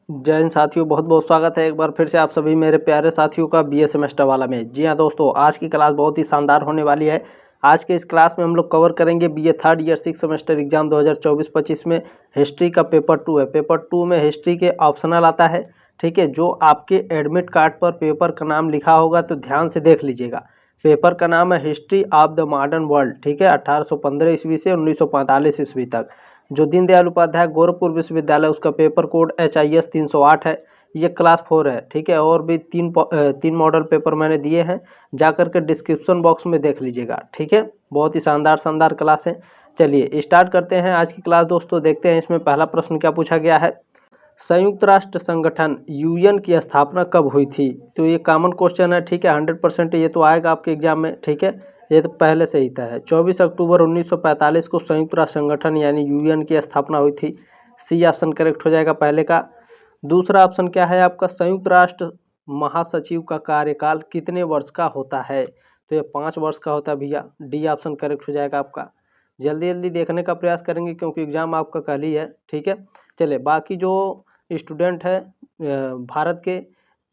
जय हिंद साथियों, बहुत बहुत स्वागत है एक बार फिर से आप सभी मेरे प्यारे साथियों का बीए सेमेस्टर वाला में। जी हाँ दोस्तों, आज की क्लास बहुत ही शानदार होने वाली है। आज के इस क्लास में हम लोग कवर करेंगे BA third year 6 semester exam 2024-25 में हिस्ट्री का पेपर 2 है। पेपर 2 में हिस्ट्री के ऑप्शनल आता है, ठीक है। जो आपके एडमिट कार्ड पर पेपर का नाम लिखा होगा तो ध्यान से देख लीजिएगा। पेपर का नाम है history of the modern world, ठीक है। 1815 ईस्वी से 1945 ईस्वी तक। जो दीनदयाल उपाध्याय गोरखपुर विश्वविद्यालय, उसका पेपर कोड HIS 308 है। ये क्लास 4 है, ठीक है। और भी तीन मॉडल पेपर मैंने दिए हैं, जाकर के डिस्क्रिप्शन बॉक्स में देख लीजिएगा, ठीक है। बहुत ही शानदार शानदार क्लास है। चलिए स्टार्ट करते हैं आज की क्लास दोस्तों। देखते हैं इसमें पहला प्रश्न क्या पूछा गया है। संयुक्त राष्ट्र संगठन UN की स्थापना कब हुई थी? तो ये कॉमन क्वेश्चन है, ठीक है। 100% ये तो आएगा आपके एग्जाम में, ठीक है। ये तो पहले से ही तय है। 24 अक्टूबर 1945 को संयुक्त राष्ट्र संगठन यानी UN की स्थापना हुई थी। सी ऑप्शन करेक्ट हो जाएगा पहले का। दूसरा ऑप्शन क्या है आपका, संयुक्त राष्ट्र महासचिव का कार्यकाल कितने वर्ष का होता है? तो ये 5 वर्ष का होता है भैया। डी ऑप्शन करेक्ट हो जाएगा आपका। जल्दी जल्दी देखने का प्रयास करेंगे क्योंकि एग्जाम आपका कल ही है, ठीक है। चले बाकी जो स्टूडेंट है भारत के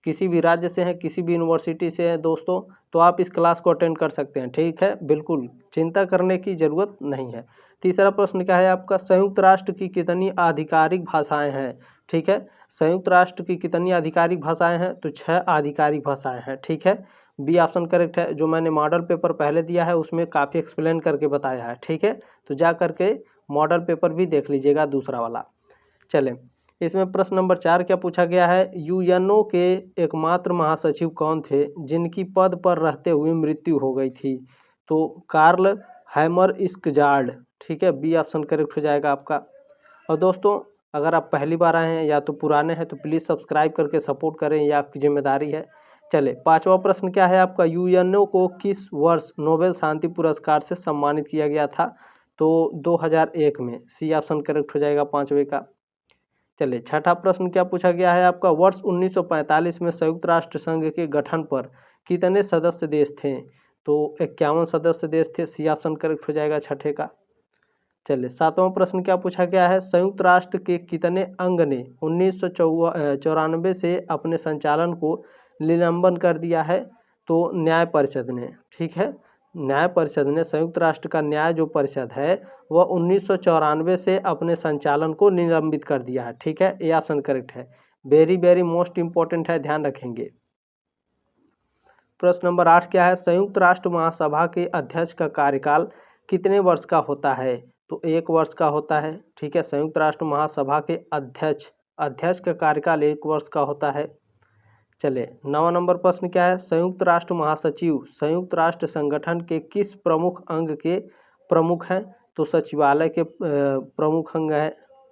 किसी भी राज्य से हैं, किसी भी यूनिवर्सिटी से हैं दोस्तों, तो आप इस क्लास को अटेंड कर सकते हैं, ठीक है। बिल्कुल चिंता करने की ज़रूरत नहीं है। तीसरा प्रश्न क्या है आपका, संयुक्त राष्ट्र की कितनी आधिकारिक भाषाएं हैं? ठीक है, संयुक्त राष्ट्र की कितनी आधिकारिक भाषाएं हैं? तो 6 आधिकारिक भाषाएं हैं, ठीक है। बी ऑप्शन करेक्ट है। जो मैंने मॉडल पेपर पहले दिया है उसमें काफ़ी एक्सप्लेन करके बताया है, ठीक है। तो जा करके मॉडल पेपर भी देख लीजिएगा दूसरा वाला। चलें, इसमें प्रश्न नंबर 4 क्या पूछा गया है। यूएनओ के एकमात्र महासचिव कौन थे जिनकी पद पर रहते हुए मृत्यु हो गई थी? तो कार्ल हैमर इस्कजार्ड, ठीक है। बी ऑप्शन करेक्ट हो जाएगा आपका। और दोस्तों अगर आप पहली बार आए हैं या तो पुराने हैं तो प्लीज़ सब्सक्राइब करके सपोर्ट करें, यह आपकी जिम्मेदारी है। चले पांचवा प्रश्न क्या है आपका, यूएनओ को किस वर्ष नोबेल शांति पुरस्कार से सम्मानित किया गया था? तो 2001 में। सी ऑप्शन करेक्ट हो जाएगा पांचवे का। चलिए छठा प्रश्न क्या पूछा गया है आपका, वर्ष 1945 में संयुक्त राष्ट्र संघ के गठन पर कितने सदस्य देश थे? तो 51 सदस्य देश थे। सी ऑप्शन करेक्ट हो जाएगा छठे का। चलिए सातवां प्रश्न क्या पूछा गया है, संयुक्त राष्ट्र के कितने अंग ने 1994 से अपने संचालन को निलंबन कर दिया है? तो न्याय परिषद ने, ठीक है। न्याय परिषद ने, संयुक्त राष्ट्र का न्याय जो परिषद है वह 1994 से अपने संचालन को निलंबित कर दिया है, ठीक है। ये ऑप्शन करेक्ट है। वेरी वेरी मोस्ट इंपॉर्टेंट है, ध्यान रखेंगे। प्रश्न नंबर 8 क्या है, संयुक्त राष्ट्र महासभा के अध्यक्ष का कार्यकाल कितने वर्ष का होता है? तो 1 वर्ष का होता है, ठीक है। संयुक्त राष्ट्र महासभा के अध्यक्ष का कार्यकाल 1 वर्ष का होता है। चले 9वां नंबर प्रश्न क्या है, संयुक्त राष्ट्र महासचिव संयुक्त राष्ट्र संगठन के किस प्रमुख अंग के प्रमुख हैं? तो सचिवालय के प्रमुख अंग है,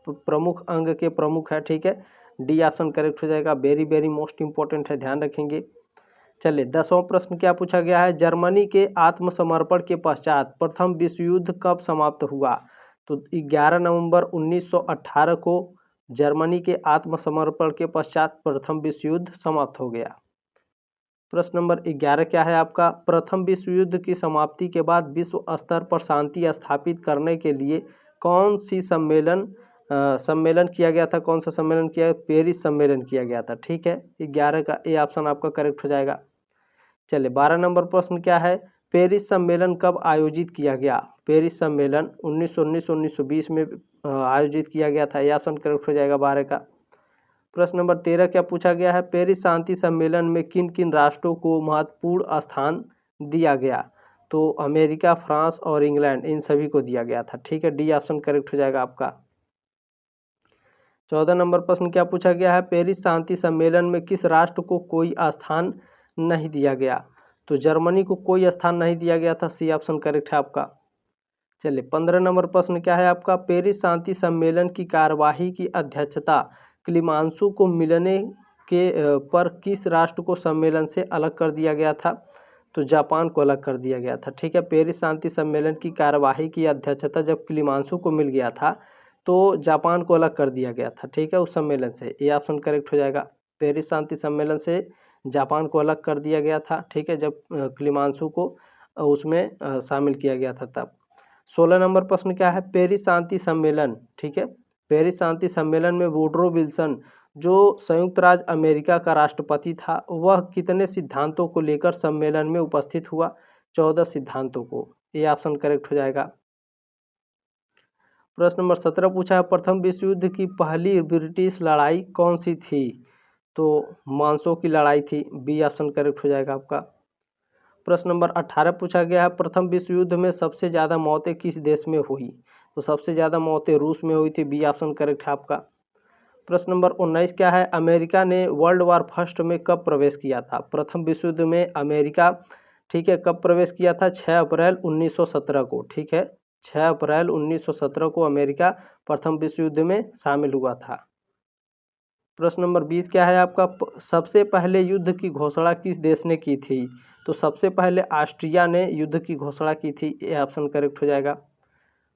प्रमुख अंग के प्रमुख है, ठीक है। डी ऑप्शन करेक्ट हो जाएगा। वेरी वेरी मोस्ट इंपॉर्टेंट है, ध्यान रखेंगे। चलिए 10वां प्रश्न क्या पूछा गया है, जर्मनी के आत्मसमर्पण के पश्चात प्रथम विश्व युद्ध कब समाप्त हुआ? तो 11 नवंबर 1918 को जर्मनी के आत्मसमर्पण के पश्चात प्रथम विश्व युद्ध समाप्त हो गया। प्रश्न नंबर 11 क्या है आपका, प्रथम विश्व युद्ध की समाप्ति के बाद विश्व स्तर पर शांति स्थापित करने के लिए कौन सी सम्मेलन किया गया था? कौन सा सम्मेलन किया? पेरिस सम्मेलन किया गया था, ठीक है। 11 का ए ऑप्शन आपका करेक्ट हो जाएगा। चलिए 12 नंबर प्रश्न क्या है, पेरिस सम्मेलन कब आयोजित किया गया? पेरिस सम्मेलन 1919-1920 में आयोजित किया गया था। यह ऑप्शन करेक्ट हो जाएगा 12 का। प्रश्न नंबर 13 क्या पूछा गया है, पेरिस शांति सम्मेलन में किन किन राष्ट्रों को महत्वपूर्ण स्थान दिया गया? तो अमेरिका, फ्रांस और इंग्लैंड, इन सभी को दिया गया था, ठीक है। डी ऑप्शन करेक्ट हो जाएगा आपका। 14 नंबर प्रश्न क्या पूछा गया है, पेरिस शांति सम्मेलन में किस राष्ट्र को कोई स्थान नहीं दिया गया? तो जर्मनी को कोई स्थान नहीं दिया गया था। सी ऑप्शन करेक्ट है आपका। चलिए 15 नंबर प्रश्न क्या है आपका, पेरिस शांति सम्मेलन की कार्यवाही की अध्यक्षता क्लीमांसु को मिलने के पर किस राष्ट्र को सम्मेलन से अलग कर दिया गया था? तो जापान को अलग कर दिया गया था, ठीक है। पेरिस शांति सम्मेलन की कार्यवाही की अध्यक्षता जब क्लीमांसु को मिल गया था तो जापान को अलग कर दिया गया था, ठीक है, उस सम्मेलन से। ये ऑप्शन करेक्ट हो जाएगा। पेरिस शांति सम्मेलन से जापान को अलग कर दिया गया था, ठीक है, जब क्लीमांसु को उसमें शामिल किया गया था तब। 16 नंबर प्रश्न क्या है, पेरिस शांति सम्मेलन, ठीक है, पेरिस शांति सम्मेलन में वुड्रो विल्सन जो संयुक्त राज्य अमेरिका का राष्ट्रपति था वह कितने सिद्धांतों को लेकर सम्मेलन में उपस्थित हुआ? 14 सिद्धांतों को। ये ऑप्शन करेक्ट हो जाएगा। प्रश्न नंबर 17 पूछा है, प्रथम विश्व युद्ध की पहली ब्रिटिश लड़ाई कौन सी थी? तो मानसो की लड़ाई थी। बी ऑप्शन करेक्ट हो जाएगा आपका। प्रश्न नंबर 18 पूछा गया है, प्रथम विश्व युद्ध में सबसे ज़्यादा मौतें किस देश में हुई? तो सबसे ज़्यादा मौतें रूस में हुई थी। बी ऑप्शन करेक्ट है आपका। प्रश्न नंबर 19 क्या है, अमेरिका ने वर्ल्ड वार फर्स्ट में कब प्रवेश किया था? प्रथम विश्व युद्ध में अमेरिका, ठीक है, कब प्रवेश किया था? 6 अप्रैल 1917 को। ठीक है, 6 अप्रैल 1917 को अमेरिका प्रथम विश्व युद्ध में शामिल हुआ था। प्रश्न नंबर 20 क्या है आपका, सबसे पहले युद्ध की घोषणा किस देश ने की थी? तो सबसे पहले ऑस्ट्रिया ने युद्ध की घोषणा की थी। ये ऑप्शन करेक्ट हो जाएगा।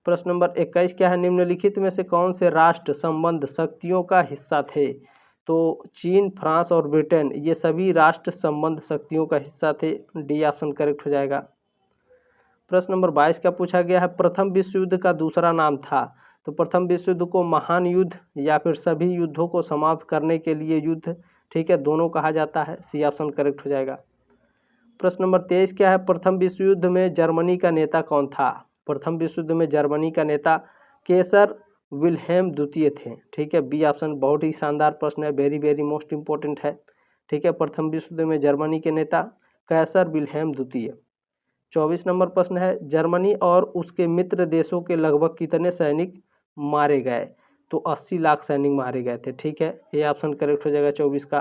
प्रश्न नंबर 21 क्या है, निम्नलिखित में से कौन से राष्ट्र संबंध शक्तियों का हिस्सा थे? तो चीन, फ्रांस और ब्रिटेन, ये सभी राष्ट्र संबंध शक्तियों का हिस्सा थे। डी ऑप्शन करेक्ट हो जाएगा। प्रश्न नंबर 22 क्या पूछा गया है, प्रथम विश्व युद्ध का दूसरा नाम था? तो प्रथम विश्व युद्ध को महान युद्ध या फिर सभी युद्धों को समाप्त करने के लिए युद्ध, ठीक है, दोनों कहा जाता है। सी ऑप्शन करेक्ट हो जाएगा। प्रश्न नंबर 23 क्या है, प्रथम विश्व युद्ध में जर्मनी का नेता कौन था? प्रथम विश्व युद्ध में जर्मनी का नेता केसर विल्हेम द्वितीय थे। ठीक है, बी ऑप्शन बहुत ही शानदार प्रश्न है, वेरी वेरी मोस्ट इंपॉर्टेंट है। ठीक है, प्रथम विश्व युद्ध में जर्मनी के नेता कैसर विल्हेम द्वितीय। 24 नंबर प्रश्न है, जर्मनी और उसके मित्र देशों के लगभग कितने सैनिक मारे गए? तो 80 लाख सैनिक मारे गए थे। ठीक है, ये ऑप्शन करेक्ट हो जाएगा 24 का।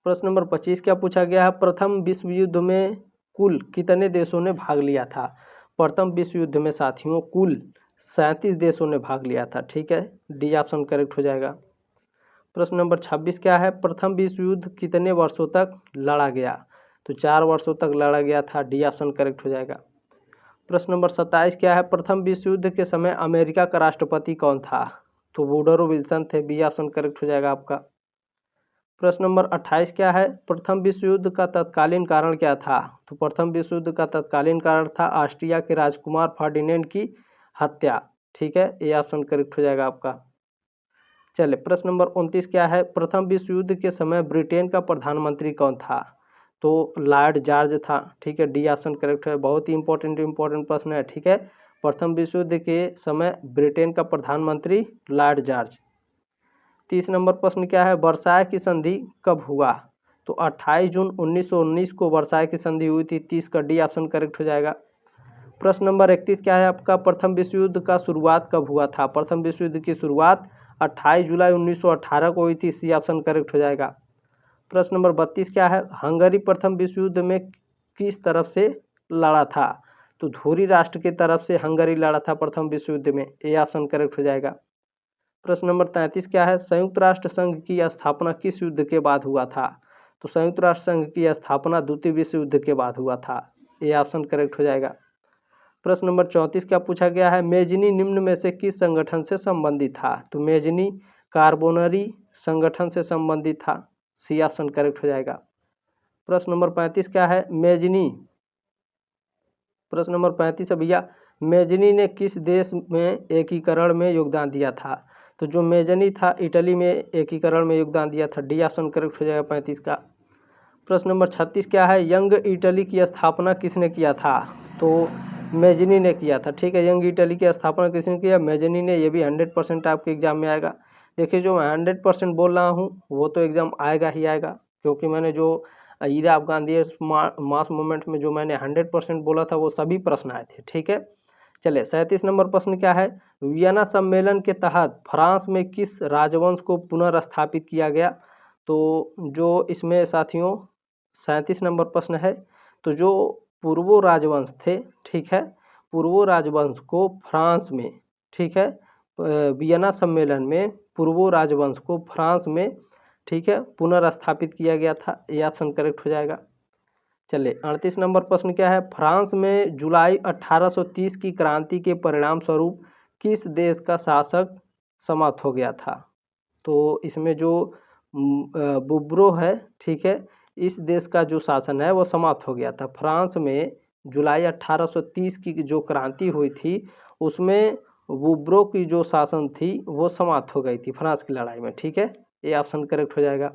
प्रश्न नंबर 25 क्या पूछा गया है, प्रथम विश्व युद्ध में कुल कितने देशों ने भाग लिया था? प्रथम विश्व युद्ध में साथियों कुल 37 देशों ने भाग लिया था। ठीक है, डी ऑप्शन करेक्ट हो जाएगा। प्रश्न नंबर 26 क्या है, प्रथम विश्व युद्ध कितने वर्षों तक लड़ा गया? तो 4 वर्षों तक लड़ा गया था। डी ऑप्शन करेक्ट हो जाएगा। प्रश्न नंबर 27 क्या है, प्रथम विश्व युद्ध के समय अमेरिका का राष्ट्रपति कौन था? तो वुडरो विल्सन थे। बी ऑप्शन करेक्ट हो जाएगा आपका। प्रश्न नंबर 28 क्या है, प्रथम विश्व युद्ध का तत्कालीन कारण क्या था? तो प्रथम विश्व युद्ध का तत्कालीन कारण था ऑस्ट्रिया के राजकुमार फर्डिनेंड की हत्या। ठीक है, ये ऑप्शन करेक्ट हो जाएगा आपका। चलिए, प्रश्न नंबर 29 क्या है, प्रथम विश्व युद्ध के समय ब्रिटेन का प्रधानमंत्री कौन था? तो लॉर्ड जॉर्ज था। ठीक है, डी ऑप्शन करेक्ट है, बहुत ही इंपॉर्टेंट प्रश्न है। ठीक है, प्रथम विश्व युद्ध के समय ब्रिटेन का प्रधानमंत्री लॉर्ड जॉर्ज। 30 नंबर प्रश्न क्या है, वर्साय की संधि कब हुआ? तो 28 जून 1919 को वर्साय की संधि हुई थी। 30 का डी ऑप्शन करेक्ट हो जाएगा। प्रश्न नंबर 31 क्या है आपका, प्रथम विश्व युद्ध का शुरुआत कब हुआ था? प्रथम विश्व युद्ध की शुरुआत 28 जुलाई 1918 को हुई थी। सी ऑप्शन करेक्ट हो जाएगा। प्रश्न नंबर 32 क्या है, हंगरी प्रथम विश्व युद्ध में किस तरफ से लड़ा था? तो धुरी राष्ट्र की तरफ से हंगरी लड़ा था प्रथम विश्व युद्ध में। ए ऑप्शन करेक्ट हो जाएगा। प्रश्न नंबर 33 क्या है, संयुक्त राष्ट्र संघ की स्थापना किस युद्ध के बाद हुआ था? तो संयुक्त राष्ट्र संघ की स्थापना द्वितीय विश्व युद्ध के बाद हुआ था। ये ऑप्शन करेक्ट हो जाएगा। प्रश्न नंबर 34 क्या पूछा गया है, मेजनी निम्न में से किस संगठन से संबंधित था? तो मेजनी कार्बोनरी संगठन से संबंधित था। सी ऑप्शन करेक्ट हो जाएगा। प्रश्न नंबर 35 क्या है, मेजनी, प्रश्न नंबर 35 है भैया, मेजनी ने किस देश में एकीकरण में योगदान दिया था? तो जो मेजनी था इटली में एकीकरण में योगदान दिया था। डी ऑप्शन करेक्ट हो जाएगा 35 का। प्रश्न नंबर 36 क्या है, यंग इटली की स्थापना किसने किया था? तो मेजनी ने किया था। ठीक है, यंग इटली की स्थापना किसने किया? मेजनी ने। ये भी 100% आपके एग्जाम में आएगा। देखिए, जो मैं 100% बोल रहा हूँ वो तो एग्जाम आएगा ही आएगा, क्योंकि मैंने जो era of Gandhi mass movement में जो मैंने 100% बोला था वो सभी प्रश्न आए थे। ठीक है, चलिए 37 नंबर प्रश्न क्या है, वियना सम्मेलन के तहत फ्रांस में किस राजवंश को पुनर्स्थापित किया गया? तो जो इसमें साथियों 37 नंबर प्रश्न है, तो जो पूर्वो राजवंश थे, ठीक है, पूर्वो राजवंश को फ्रांस में, ठीक है, वियना सम्मेलन में पूर्वो राजवंश को फ्रांस में, ठीक है, पुनर्स्थापित किया गया था। ये ऑप्शन करेक्ट हो जाएगा। चलिए 38 नंबर प्रश्न क्या है, फ्रांस में जुलाई 1830 की क्रांति के परिणाम स्वरूप किस देश का शासक समाप्त हो गया था? तो इसमें जो बुब्रो है, ठीक है, इस देश का जो शासन है वो समाप्त हो गया था। फ्रांस में जुलाई 1830 की जो क्रांति हुई थी उसमें वुब्रो की जो शासन थी वो समाप्त हो गई थी फ्रांस की लड़ाई में। ठीक है, ये ऑप्शन करेक्ट हो जाएगा।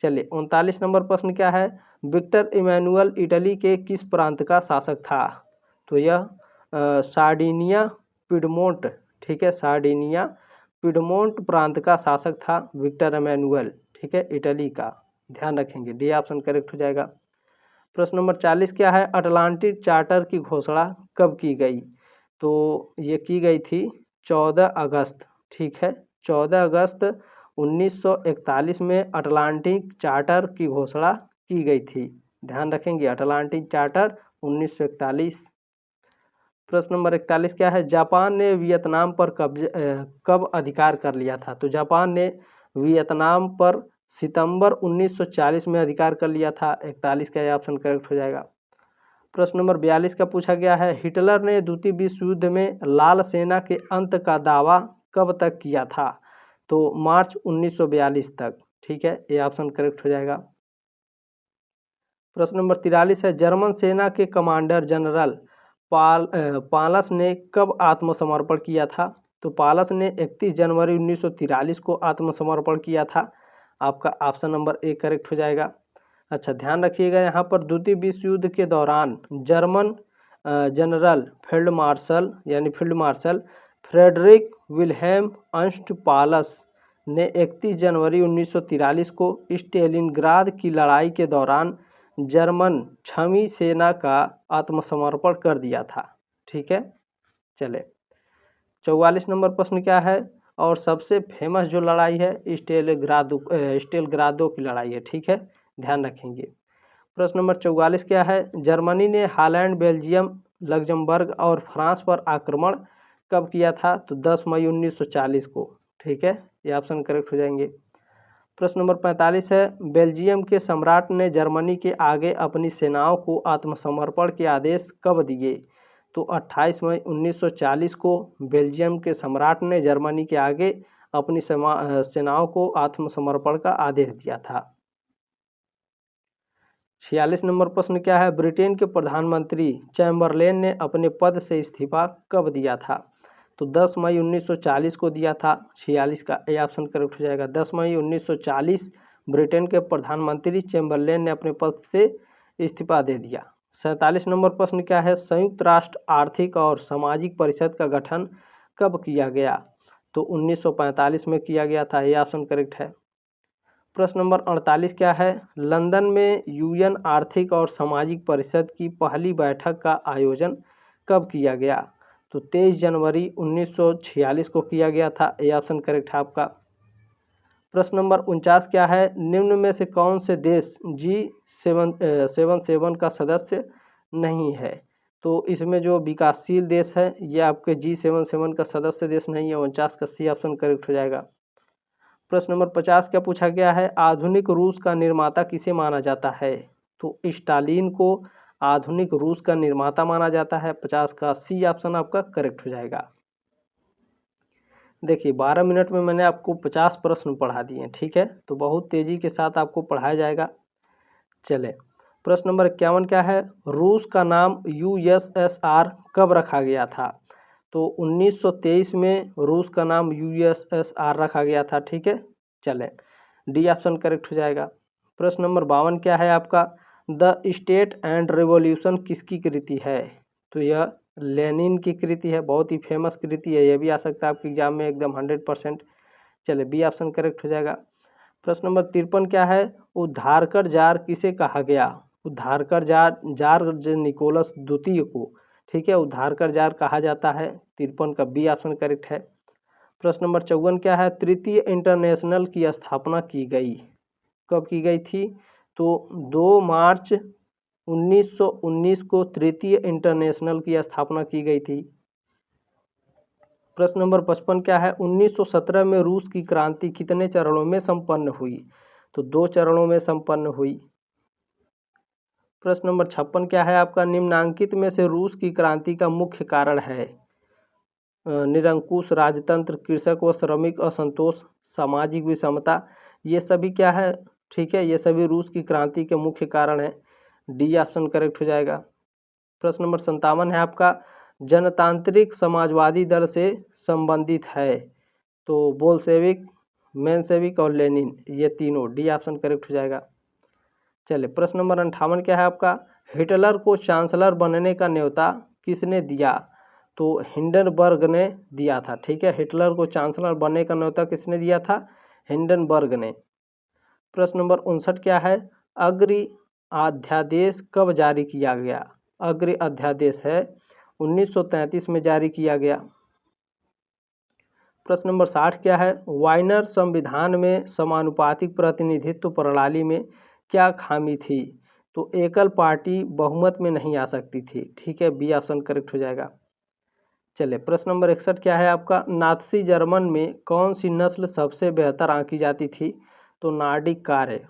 चलिए 39 नंबर प्रश्न क्या है, विक्टर इमैनुअल इटली के किस प्रांत का शासक था? तो यह सार्डिनिया पिडमोंट, ठीक है, सार्डिनिया पिडमोंट प्रांत का शासक था विक्टर इमैनुअल, ठीक है, इटली का, ध्यान रखेंगे, डी ऑप्शन करेक्ट हो जाएगा। प्रश्न नंबर 40 क्या है, अटलांटिक चार्टर की घोषणा कब की गई? तो ये की गई थी 14 अगस्त, ठीक है, 14 अगस्त 1941 में अटलांटिक चार्टर की घोषणा की गई थी, ध्यान रखेंगे, अटलांटिक चार्टर 1941। प्रश्न नंबर 41 क्या है, जापान ने वियतनाम पर कब अधिकार कर लिया था? तो जापान ने वियतनाम पर सितंबर 1940 में अधिकार कर लिया था, 41 का ऑप्शन करेक्ट हो जाएगा। प्रश्न नंबर 42 का पूछा गया है, हिटलर ने द्वितीय विश्व युद्ध में लाल सेना के अंत का दावा कब तक किया था? तो मार्च 1942 तक, ठीक है, ये ऑप्शन करेक्ट हो जाएगा। प्रश्न नंबर 43 है, जर्मन सेना के कमांडर जनरल पालस ने कब आत्मसमर्पण किया था? तो पालस ने 31 जनवरी 1943 को आत्मसमर्पण किया था, आपका ऑप्शन नंबर ए करेक्ट हो जाएगा। अच्छा, ध्यान रखिएगा यहाँ पर द्वितीय विश्व युद्ध के दौरान जर्मन जनरल फील्ड मार्शल यानी field marshal Friedrich Wilhelm Ernst Paulus ने 31 जनवरी 1943 को स्टेलिनग्राद की लड़ाई के दौरान जर्मन छवी सेना का आत्मसमर्पण कर दिया था, ठीक है। चले 44 नंबर प्रश्न क्या है, और सबसे फेमस जो लड़ाई है स्टेलग्रादो की लड़ाई है, ठीक है, ध्यान रखेंगे। प्रश्न नंबर 44 क्या है, जर्मनी ने हॉलैंड, बेल्जियम, लग्जमबर्ग और फ्रांस पर आक्रमण कब किया था? तो 10 मई 1940 को, ठीक है, ये ऑप्शन करेक्ट हो जाएंगे। प्रश्न नंबर 45 है, बेल्जियम के सम्राट ने जर्मनी के आगे अपनी सेनाओं को आत्मसमर्पण के आदेश कब दिए? तो 28 मई 1940 को बेल्जियम के सम्राट ने जर्मनी के आगे अपनी सेनाओं को आत्मसमर्पण का आदेश दिया था। 46 नंबर प्रश्न क्या है, ब्रिटेन के प्रधानमंत्री चैम्बरलेन ने अपने पद से इस्तीफा कब दिया था? तो 10 मई 1940 को दिया था, 46 का ए ऑप्शन करेक्ट हो जाएगा। 10 मई 1940 ब्रिटेन के प्रधानमंत्री चैम्बरलेन ने अपने पद से इस्तीफा दे दिया। 47 नंबर प्रश्न क्या है, संयुक्त राष्ट्र आर्थिक और सामाजिक परिषद का गठन कब किया गया? तो 1945 में किया गया था, ये ऑप्शन करेक्ट है। प्रश्न नंबर 48 क्या है, लंदन में यूएन आर्थिक और सामाजिक परिषद की पहली बैठक का आयोजन कब किया गया? तो 23 जनवरी 1946 को किया गया था, ये ऑप्शन करेक्ट है आपका। प्रश्न नंबर 49 क्या है, निम्न में से कौन से देश G77 का सदस्य नहीं है? तो इसमें जो विकासशील देश है ये आपके G77 का सदस्य देश नहीं है, 49 का सी ऑप्शन करेक्ट हो जाएगा। प्रश्न नंबर 50 क्या पूछा गया है, आधुनिक रूस का निर्माता किसे माना जाता है? तो स्टालिन को आधुनिक रूस का निर्माता माना जाता है, 50 का सी ऑप्शन आपका करेक्ट हो जाएगा। देखिए 12 मिनट में मैंने आपको 50 प्रश्न पढ़ा दिए, ठीक है, तो बहुत तेजी के साथ आपको पढ़ाया जाएगा। चले प्रश्न नंबर 51 क्या है, रूस का नाम USSR कब रखा गया था? तो 1923 में रूस का नाम USSR रखा गया था, ठीक है। चले डी ऑप्शन करेक्ट हो जाएगा। प्रश्न नंबर 52 क्या है आपका, द स्टेट एंड रिवॉल्यूशन किसकी कृति है? तो यह लेनिन की कृति है, बहुत ही फेमस कृति है, यह भी आ सकता है आपके एग्जाम में एकदम 100%। चले बी ऑप्शन करेक्ट हो जाएगा। प्रश्न नंबर 53 क्या है, उद्धारकर जार किसे कहा गया? उद्धारकर जार निकोलस द्वितीय को, ठीक है, उद्धारकर जार कहा जाता है, 53 का बी ऑप्शन करेक्ट है। प्रश्न नंबर 54 क्या है, तृतीय इंटरनेशनल की स्थापना की गई, कब की गई थी? तो 2 मार्च 1919 को तृतीय इंटरनेशनल की स्थापना की गई थी। प्रश्न नंबर 55 क्या है, 1917 में रूस की क्रांति कितने चरणों में संपन्न हुई? तो 2 चरणों में संपन्न हुई। प्रश्न नंबर 56 क्या है आपका, निम्नांकित में से रूस की क्रांति का मुख्य कारण है? निरंकुश राजतंत्र, कृषक व श्रमिक असंतोष, सामाजिक विषमता, ये सभी क्या है, ठीक है, ये सभी रूस की क्रांति के मुख्य कारण है, डी ऑप्शन करेक्ट हो जाएगा। प्रश्न नंबर 57 है आपका, जनतांत्रिक समाजवादी दल से संबंधित है? तो बोल्शेविक, मेंशेविक और लेनिन, ये तीनों, डी ऑप्शन करेक्ट हो जाएगा। चलिए प्रश्न नंबर 58 क्या है आपका? हिटलर को चांसलर बनने का न्योता किसने दिया? तो हिंडनबर्ग ने दिया था। ठीक है, हिटलर को चांसलर बनने का न्योता किसने दिया था? हिंडनबर्ग ने। प्रश्न नंबर 59 क्या है? अग्र अध्यादेश कब जारी किया गया? अग्र अध्यादेश है 1933 में जारी किया गया। प्रश्न नंबर 60 क्या है? वाइनर संविधान में समानुपातिक प्रतिनिधित्व प्रणाली में क्या खामी थी? तो एकल पार्टी बहुमत में नहीं आ सकती थी। ठीक है, बी ऑप्शन करेक्ट हो जाएगा। चलिए प्रश्न नंबर 61 क्या है आपका? नात्सी जर्मन में कौन सी नस्ल सबसे बेहतर आंकी जाती थी? तो नार्डिक आर्य।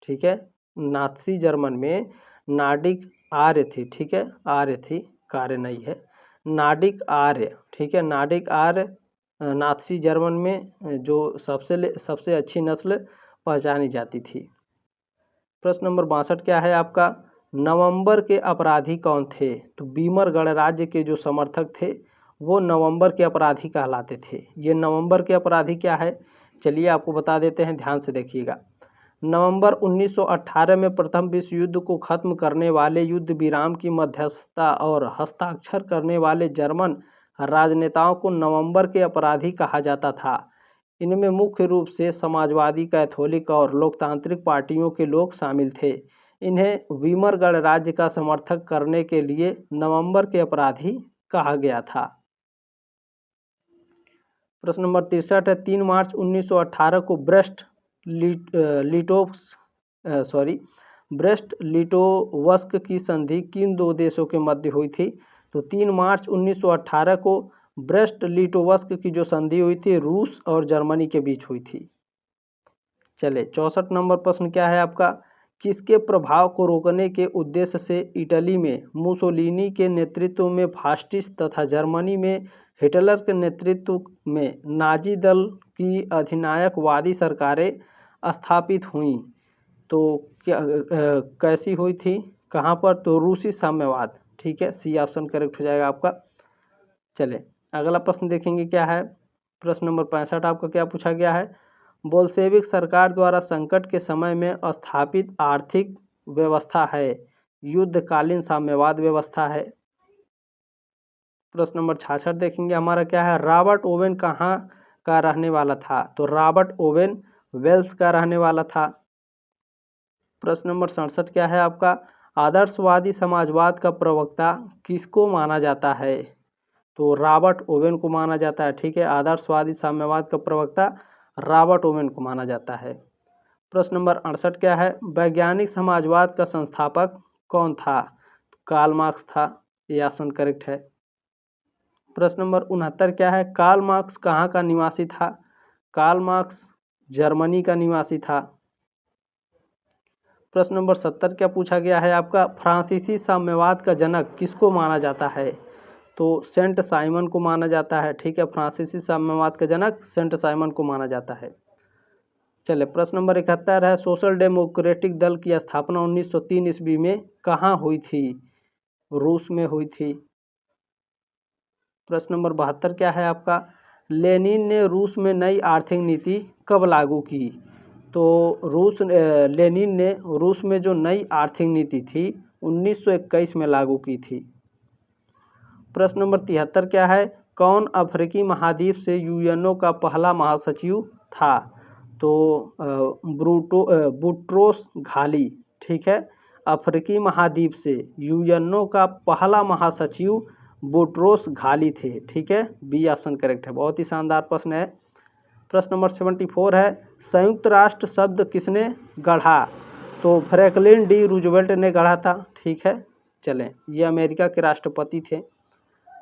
ठीक है, नात्सी जर्मन में नार्डिक आर्य थी। ठीक है, आर्य थी, कार्य नहीं है, नार्डिक आर्य। ठीक है, नार्डिक आर्य नात्सी जर्मन में जो सबसे अच्छी नस्ल पहचानी जाती थी। प्रश्न नंबर 62 क्या है आपका? नवंबर के अपराधी कौन थे? तो बीमर गणराज्य के जो समर्थक थे वो नवंबर के अपराधी कहलाते थे। ये नवंबर के अपराधी क्या है, चलिए आपको बता देते हैं, ध्यान से देखिएगा। नवंबर 1918 में प्रथम विश्व युद्ध को खत्म करने वाले युद्ध विराम की मध्यस्थता और हस्ताक्षर करने वाले जर्मन राजनेताओं को नवंबर के अपराधी कहा जाता था। इनमें मुख्य रूप से समाजवादी, कैथोलिक और लोकतांत्रिक पार्टियों के लोग शामिल थे। इन्हें वीमर गणराज्य का समर्थन करने के लिए नवंबर के अपराधी कहा गया था। प्रश्न नंबर 63 है। 3 मार्च 1918 को ब्रेस्ट लिटोवस्क की संधि किन दो देशों के मध्य हुई थी? तो 3 मार्च 1918 को ब्रेस्ट लिटोवस्क की जो संधि हुई थी रूस और जर्मनी के बीच हुई थी। चले 64 नंबर प्रश्न क्या है आपका? किसके प्रभाव को रोकने के उद्देश्य से इटली में मुसोलिनी के नेतृत्व में फाशिस्ट तथा जर्मनी में हिटलर के नेतृत्व में नाजी दल की अधिनायकवादी सरकारें स्थापित हुईं? तो क्या कैसी हुई थी, कहाँ पर? तो रूसी साम्यवाद। ठीक है, सी ऑप्शन करेक्ट हो जाएगा आपका। चले अगला प्रश्न देखेंगे क्या है। प्रश्न नंबर 65 आपका क्या पूछा गया है? बोल्शेविक सरकार द्वारा संकट के समय में स्थापित आर्थिक व्यवस्था है युद्धकालीन साम्यवाद व्यवस्था है। प्रश्न नंबर 66 देखेंगे हमारा क्या है? रॉबर्ट ओवेन कहाँ का रहने वाला था? तो रॉबर्ट ओवेन वेल्स का रहने वाला था। प्रश्न नंबर 67 क्या है आपका? आदर्शवादी समाजवाद का प्रवक्ता किसको माना जाता है? तो रॉबर्ट ओवेन को माना जाता है। ठीक है, आदर्शवादी साम्यवाद का प्रवक्ता रॉबर्ट ओवेन को माना जाता है। प्रश्न नंबर 68 क्या है? वैज्ञानिक समाजवाद का संस्थापक कौन था? कार्ल मार्क्स था, ये ऑप्शन करेक्ट है। प्रश्न नंबर 69 क्या है? कार्ल मार्क्स कहाँ का निवासी था? कार्ल मार्क्स जर्मनी का निवासी था। प्रश्न नंबर 70 क्या पूछा गया है आपका? फ्रांसीसी साम्यवाद का जनक किसको माना जाता है? तो सेंट साइमन को माना जाता है। ठीक है, फ्रांसीसी साम्यवाद का जनक सेंट साइमन को माना जाता है। चलिए प्रश्न नंबर 71 है। सोशल डेमोक्रेटिक दल की स्थापना 1903 ईस्वी में कहाँ हुई थी? रूस में हुई थी। प्रश्न नंबर 72 क्या है आपका? लेनिन ने रूस में नई आर्थिक नीति कब लागू की? तो लेनिन ने रूस में जो नई आर्थिक नीति थी 1921 में लागू की थी। प्रश्न नंबर 73 क्या है? कौन अफ्रीकी महाद्वीप से यूएनओ का पहला महासचिव था? तो बुट्रोस घाली। ठीक है, अफ्रीकी महाद्वीप से यूएनओ का पहला महासचिव बुट्रोस घाली थे। ठीक है, बी ऑप्शन करेक्ट है। बहुत ही शानदार प्रश्न है। प्रश्न नंबर 74 है। संयुक्त राष्ट्र शब्द किसने गढ़ा? तो फ्रैंकलिन डी रूजवेल्ट ने गढ़ा था। ठीक है, चलें, ये अमेरिका के राष्ट्रपति थे।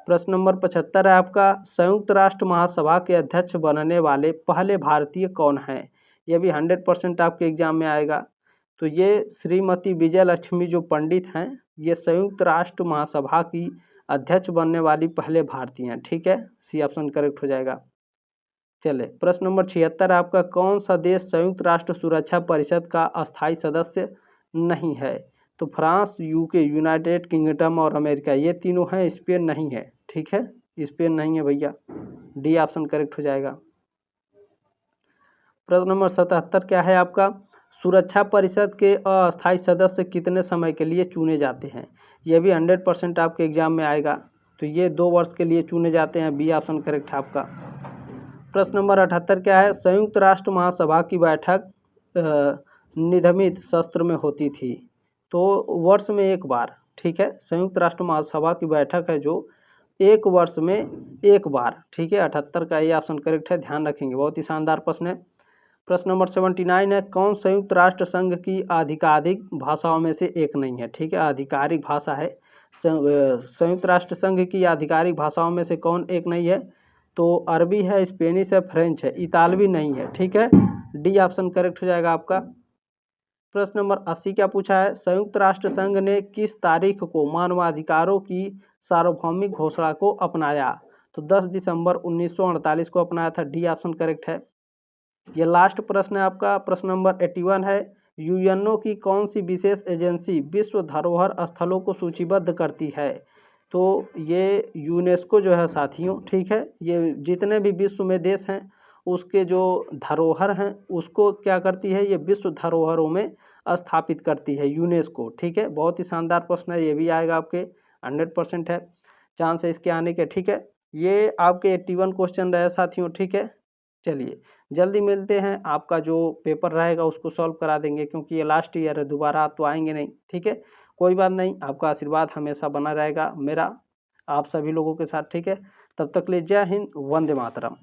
प्रश्न नंबर 75 है आपका। संयुक्त राष्ट्र महासभा के अध्यक्ष बनने वाले पहले भारतीय कौन हैं? यह भी 100% आपके एग्जाम में आएगा। तो ये श्रीमती विजय लक्ष्मी जो पंडित हैं, ये संयुक्त राष्ट्र महासभा की अध्यक्ष बनने वाली पहले भारतीय हैं। ठीक है, सी ऑप्शन करेक्ट हो जाएगा। चले प्रश्न नंबर 76 आपका। कौन सा देश संयुक्त राष्ट्र सुरक्षा परिषद का अस्थायी सदस्य नहीं है? तो फ्रांस, यूके, यूनाइटेड किंगडम और अमेरिका, ये तीनों हैं, स्पेन नहीं है। ठीक है, स्पेन नहीं है भैया, डी ऑप्शन करेक्ट हो जाएगा। प्रश्न नंबर 77 क्या है आपका, सुरक्षा परिषद के अस्थायी सदस्य कितने समय के लिए चुने जाते हैं। यह भी 100% आपके एग्जाम में आएगा, तो ये 2 वर्ष के लिए चुने जाते हैं, बी ऑप्शन करेक्ट है आपका। प्रश्न नंबर 78 क्या है, संयुक्त राष्ट्र महासभा की बैठक निधमित सत्र में होती थी, तो वर्ष में एक बार, ठीक है, संयुक्त राष्ट्र महासभा की बैठक है जो एक वर्ष में एक बार, ठीक है, 78 का ये ऑप्शन करेक्ट है, ध्यान रखेंगे, बहुत ही शानदार प्रश्न है। प्रश्न नंबर 79 है, कौन संयुक्त राष्ट्र संघ की आधिकारिक भाषाओं में से एक नहीं है, ठीक है, आधिकारिक भाषा है, संयुक्त राष्ट्र संघ की आधिकारिक भाषाओं में से कौन एक नहीं है, तो अरबी है, स्पेनिश है, फ्रेंच है, इतालवी नहीं है, ठीक है, डी ऑप्शन करेक्ट हो जाएगा आपका। प्रश्न नंबर 80 क्या पूछा है, संयुक्त राष्ट्र संघ ने किस तारीख को मानवाधिकारों की सार्वभौमिक घोषणा को अपनाया, तो 10 दिसंबर 1948 को अपनाया था, डी ऑप्शन करेक्ट है। ये लास्ट प्रश्न है आपका, प्रश्न नंबर 81 है, यूएनओ की कौन सी विशेष एजेंसी विश्व धरोहर स्थलों को सूचीबद्ध करती है, तो ये यूनेस्को जो है साथियों, ठीक है, ये जितने भी विश्व में देश हैं उसके जो धरोहर हैं उसको क्या करती है, ये विश्व धरोहरों में स्थापित करती है यूनेस्को, ठीक है, बहुत ही शानदार प्रश्न है, ये भी आएगा आपके, 100% है चांस है इसके आने के, ठीक है, ये आपके 81 क्वेश्चन रहे साथियों, ठीक है। चलिए जल्दी मिलते हैं, आपका जो पेपर रहेगा उसको सॉल्व करा देंगे, क्योंकि ये लास्ट ईयर है, दोबारा आप तो आएंगे नहीं, ठीक है, कोई बात नहीं, आपका आशीर्वाद हमेशा बना रहेगा मेरा आप सभी लोगों के साथ, ठीक है, तब तक ले जय हिंद, वंदे मातरम।